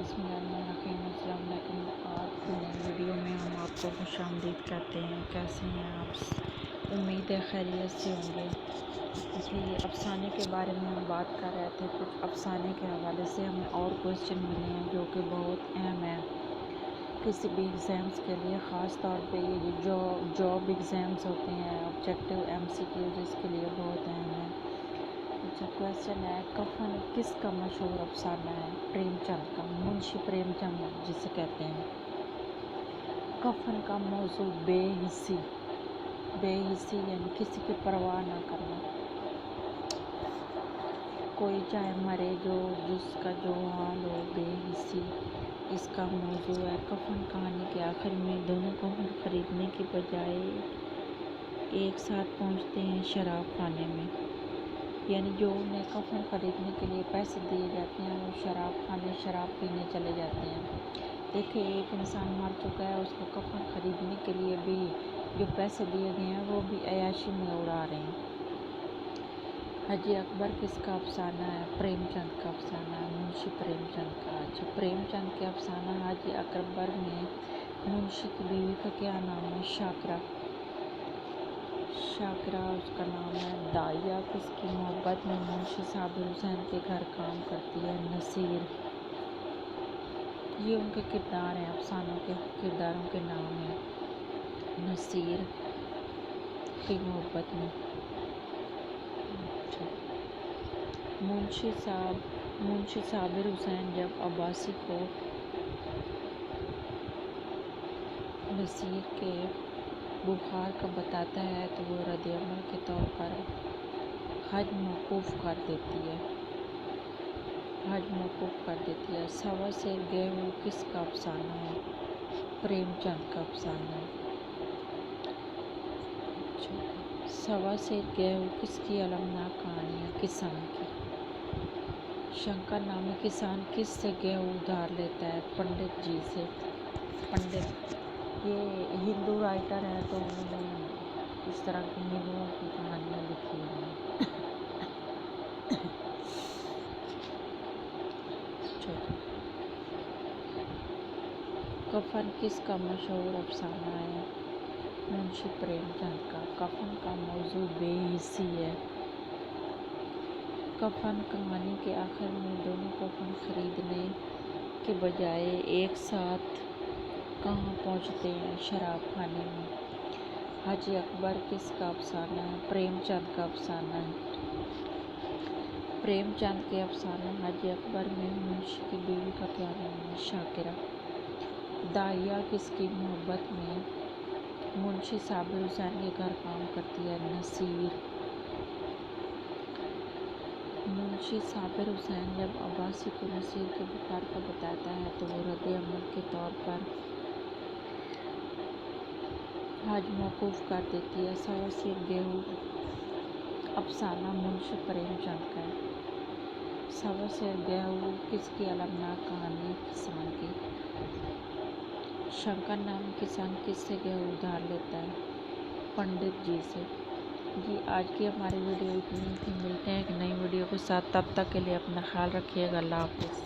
बिस्मिल्लाहिर्रहमानिर्रहीम। अस्सलाम वालेकुम। आज की नई वीडियो में हम आपको खुशामदीद कहते हैं। कैसे हैं आप? उम्मीद है खैरियत से होंगे। जी, अफसाने के बारे में हम बात कर रहे थे। कुछ अफसाने के हवाले से हमें और क्वेश्चन मिले हैं जो कि बहुत अहम है किसी भी एग्ज़ाम्स के लिए, ख़ास तौर पे ये जो जॉब एग्ज़ाम्स होते हैं, ऑब्जेक्टिव MCQ, जिसके लिए बहुत अहम है। अच्छा, क्वेश्चन है, कफन किसका मशहूर अफसाना है? प्रेमचंद का, मुंशी प्रेमचंद जिसे कहते हैं। कफन का मौजू बेहिसी, बेहिसी यानी किसी की परवाह ना करना। कोई चाहे मरे जो, जिसका जो हाल हो, बेहिसी इसका मौजू है। कफन कहानी के आखिर में दोनों कफन खरीदने की बजाय एक साथ पहुंचते हैं शराब खाने में, यानी जो उन्हें कफन ख़रीदने के लिए पैसे दिए जाते हैं वो शराब खाने, शराब पीने चले जाते हैं। देखिए, एक इंसान मर चुका है, उसको कफन ख़रीदने के लिए भी जो पैसे दिए गए हैं वो भी अय्याशी में उड़ा रहे हैं। हाजी अकबर किसका अफसाना है? प्रेमचंद का अफसाना है, मुंशी प्रेमचंद का। अच्छा, प्रेमचंद के अफसाना हाजी अकबर में मुंशी की बीवी का क्या नाम है? शाकरा, शाकरा उसका नाम है। दाइया किसकी मोहब्बत में मुंशी साबिर हुसैन के घर काम करती है? नसीर। ये उनके किरदार हैं, अफसानों के किरदारों के नाम हैं। नसीर की मोहब्बत में। अच्छा, मुंशी साबिर हुसैन जब अब्बासी को नसीर के बुखार का बताता है तो वो रद्द-ए-अमल के तौर पर हज मौकूफ़ कर देती है, हज मौकूफ़ कर देती है। सवा सेर गेहूँ किसका अफसाना है? प्रेमचंद का अफसाना है। अच्छा, सवा सेर गेहूँ किसकी अलमनाक कहानी है? किसान की। शंकर नामी किसान किस से गेहूँ उधार लेता है? पंडित जी से। पंडित ये हिंदू राइटर हैं तो उन्होंने इस तरह की हिंदुओं की कहानियाँ लिखी हुई हैं। अच्छा, कफन किसका मशहूर अफसाना है? मुंशी प्रेमचंद का। कफन का मौजू बेहिसी है। कफन कहानी के आखिर में दोनों कफन खरीदने के बजाय एक साथ कहाँ पहुँचते हैं? शराब खाने में। हाजी अकबर किसका अफसाना है? प्रेमचंद का अफसाना है। प्रेमचंद के अफसाना हाजी अकबर में मुंशी की बीवी का क्या नाम है? शाकिरा। दाइया किसकी मोहब्बत में मुंशी साबिर हुसैन के घर काम करती है? नसीर। मुंशी साबिर हुसैन जब अब्बासी को नसीर के बुखार का बताता है तो वो रद्द-ए-अमल के तौर पर हज मौकूफ़ कर देती है। सवा सेर गेहूँ अफसाना मुंशी प्रेमचंद का है। सवा सेर गेहूँ किसकी अलमनाक कहानी है? किसान की। शंकर नामी किसान किससे गेहूँ उधार लेता है? पंडित जी से। जी, आज की हमारी वीडियो इतनी थी। मिलते हैं एक नई वीडियो के साथ, तब तक के लिए अपना ख्याल रखिएगा। अल्लाह हाफ़िज़।